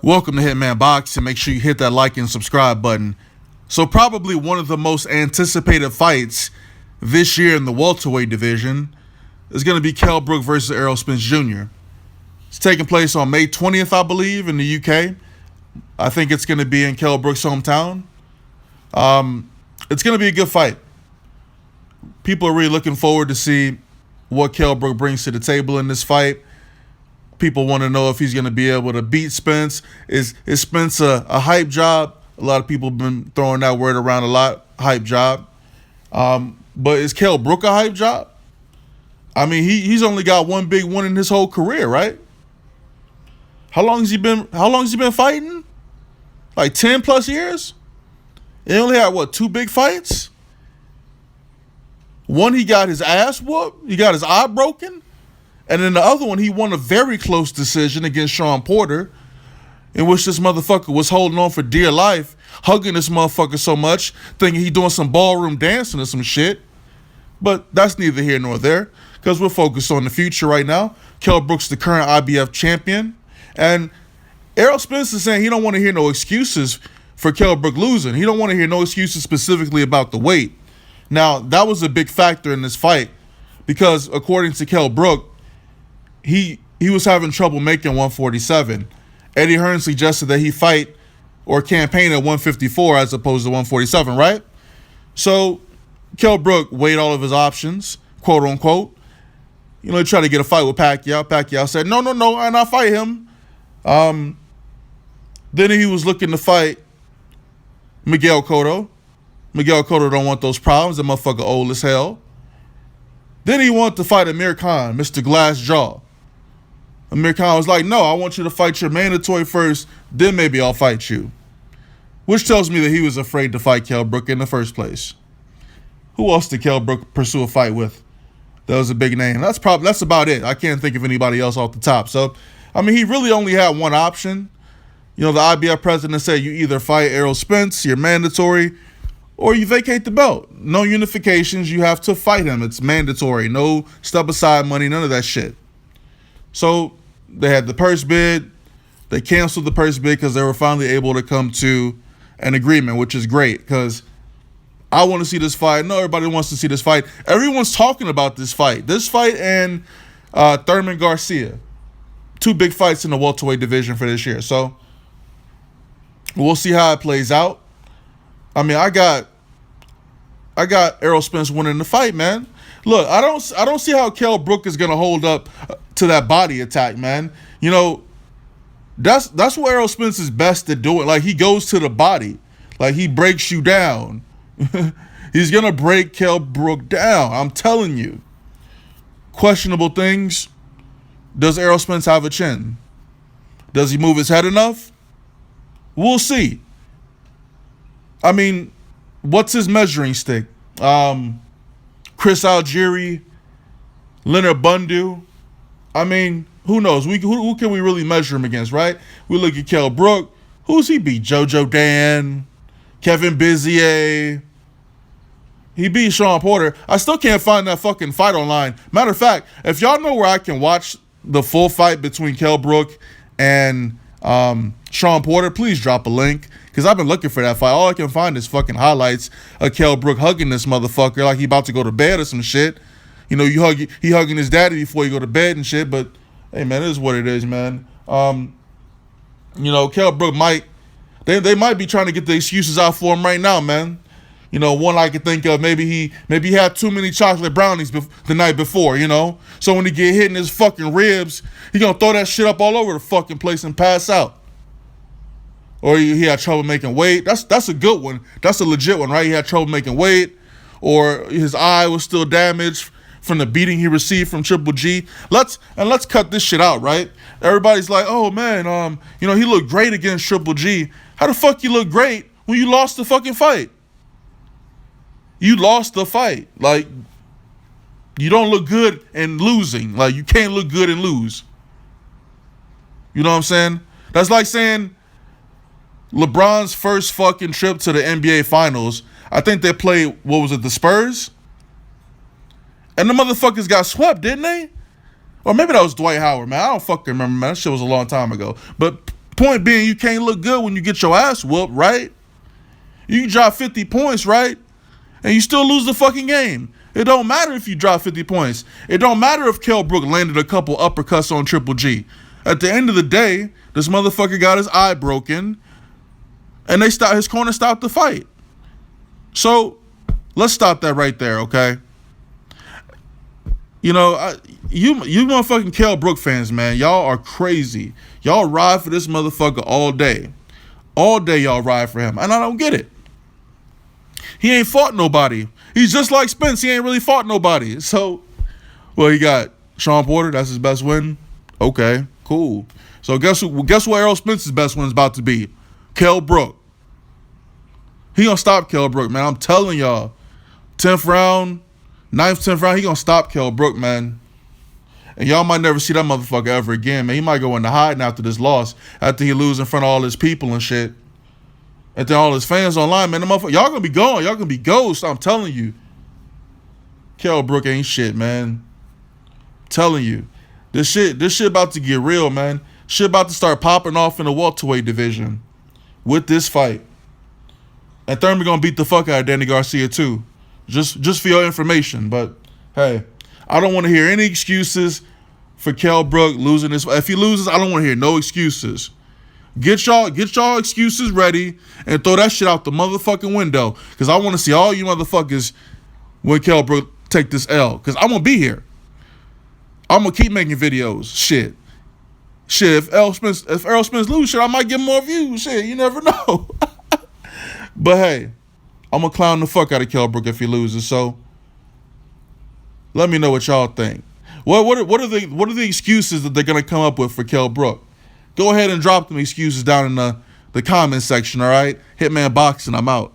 Welcome to Hitman Box, and make sure you hit that like and subscribe button. So probably one of the most anticipated fights this year in the welterweight division is going to be Kell Brook versus Errol Spence Jr. It's taking place on May 20th, I believe, in the UK. I think it's going to be in Kell Brook's hometown. It's going to be a good fight. People are really looking forward to see what Kell Brook brings to the table in this fight. People want to know if he's going to be able to beat Spence. Is Spence a hype job? A lot of people have been throwing that word around a lot, hype job. But is Kell Brook a hype job? I mean, he's only got one big win in his whole career, right? How long has he been fighting? Like 10 plus years? He only had two big fights? One, he got his ass whooped. He got his eye broken. And then the other one, he won a very close decision against Shawn Porter, in which this motherfucker was holding on for dear life, hugging this motherfucker so much, thinking he doing some ballroom dancing or some shit. But that's neither here nor there, because we're focused on the future right now. Kell Brook's the current IBF champion. And Errol Spence is saying he don't want to hear no excuses for Kell Brook losing. He don't want to hear no excuses specifically about the weight. Now, that was a big factor in this fight, because according to Kell Brook, he was having trouble making 147. Eddie Hearn suggested that he fight or campaign at 154 as opposed to 147, right? So Kell Brook weighed all of his options, quote unquote. He tried to get a fight with Pacquiao. Pacquiao said, no, and I'll fight him. Then he was looking to fight Miguel Cotto. Miguel Cotto don't want those problems. That motherfucker old as hell. Then he wanted to fight Amir Khan, Mr. Glass Jaw. Amir Khan was like, no, I want you to fight your mandatory first, then maybe I'll fight you. Which tells me that he was afraid to fight Kell Brook in the first place. Who else did Kell Brook pursue a fight with? That was a big name. That's about it. I can't think of anybody else off the top. So, I mean, he really only had one option. The IBF president said you either fight Errol Spence, you're mandatory, or you vacate the belt. No unifications. You have to fight him. It's mandatory. No step aside money, none of that shit. So they had the purse bid. They canceled the purse bid because they were finally able to come to an agreement, which is great because I want to see this fight. No, everybody wants to see this fight. Everyone's talking about this fight. This fight and Thurman Garcia. Two big fights in the welterweight division for this year. So we'll see how it plays out. I mean, I got Errol Spence winning the fight, man. Look, I don't see how Kell Brook is gonna hold up to that body attack, man. That's what Errol Spence is best at doing. Like, he goes to the body, like he breaks you down. He's gonna break Kell Brook down. I'm telling you. Questionable things. Does Errol Spence have a chin? Does he move his head enough? We'll see. I mean, what's his measuring stick? Chris Algieri, Leonard Bundu. I mean, who knows? Who can we really measure him against, right? We look at Kell Brook. Who's he beat? Jojo Dan, Kevin Bizier. He beat Shawn Porter. I still can't find that fucking fight online. Matter of fact, if y'all know where I can watch the full fight between Kell Brook and Shawn Porter, please drop a link. Because I've been looking for that fight. All I can find is fucking highlights of Kell Brook hugging this motherfucker like he about to go to bed or some shit. He hugging his daddy before he go to bed and shit. But, hey, man, it is what it is, man. Kell Brook they might be trying to get the excuses out for him right now, man. One I could think of, maybe he had too many chocolate brownies the night before, So when he get hit in his fucking ribs, he gonna throw that shit up all over the fucking place and pass out. Or he had trouble making weight. That's a good one. That's a legit one, right? He had trouble making weight, or his eye was still damaged from the beating he received from Triple G. Let's cut this shit out, right? Everybody's like, oh man, he looked great against Triple G. How the fuck you look great when you lost the fucking fight? You lost the fight. Like, you don't look good in losing. Like, you can't look good and lose. You know what I'm saying? That's like saying LeBron's first fucking trip to the NBA Finals, I think they played, the Spurs? And the motherfuckers got swept, didn't they? Or maybe that was Dwight Howard, man. I don't fucking remember, man. That shit was a long time ago. But Point being, you can't look good when you get your ass whooped, right? You can drop 50 points, right? And you still lose the fucking game. It don't matter if you drop 50 points. It don't matter if Kell Brook landed a couple uppercuts on Triple G. At the end of the day, this motherfucker got his eye broken, and his corner stopped the fight. So let's stop that right there, okay? You know, you motherfucking Kell Brook fans, man, y'all are crazy. Y'all ride for this motherfucker all day. All day y'all ride for him, and I don't get it. He ain't fought nobody. He's just like Spence. He ain't really fought nobody. So, well, he got Sean Porter. That's his best win. Okay, cool. So guess what Errol Spence's best win is about to be? Kell Brook. He gonna stop Kell Brook, man. I'm telling y'all. 10th round, 9th, 10th round, he gonna stop Kell Brook, man. And y'all might never see that motherfucker ever again, man. He might go into hiding after this loss, after he lose in front of all his people and shit. And then all his fans online, man, the motherfucker, y'all gonna be gone. Y'all gonna be ghosts, I'm telling you. Kell Brook ain't shit, man. I'm telling you. This shit about to get real, man. Shit about to start popping off in the welterweight division with this fight. And Thurman gonna beat the fuck out of Danny Garcia too. Just for your information. But hey, I don't want to hear any excuses for Kell Brook losing this. If he loses, I don't want to hear no excuses. Get y'all excuses ready and throw that shit out the motherfucking window. Because I want to see all you motherfuckers when Kell Brook take this L. Because I'm going to be here. I'm going to keep making videos. Shit, if Errol Spence lose, shit, I might get more views. Shit, you never know. But hey, I'm going to clown the fuck out of Kell Brook if he loses. So let me know what y'all think. What are the excuses that they're going to come up with for Kell Brook? Go ahead and drop them excuses down in the comment section, all right? Hitman Boxing, I'm out.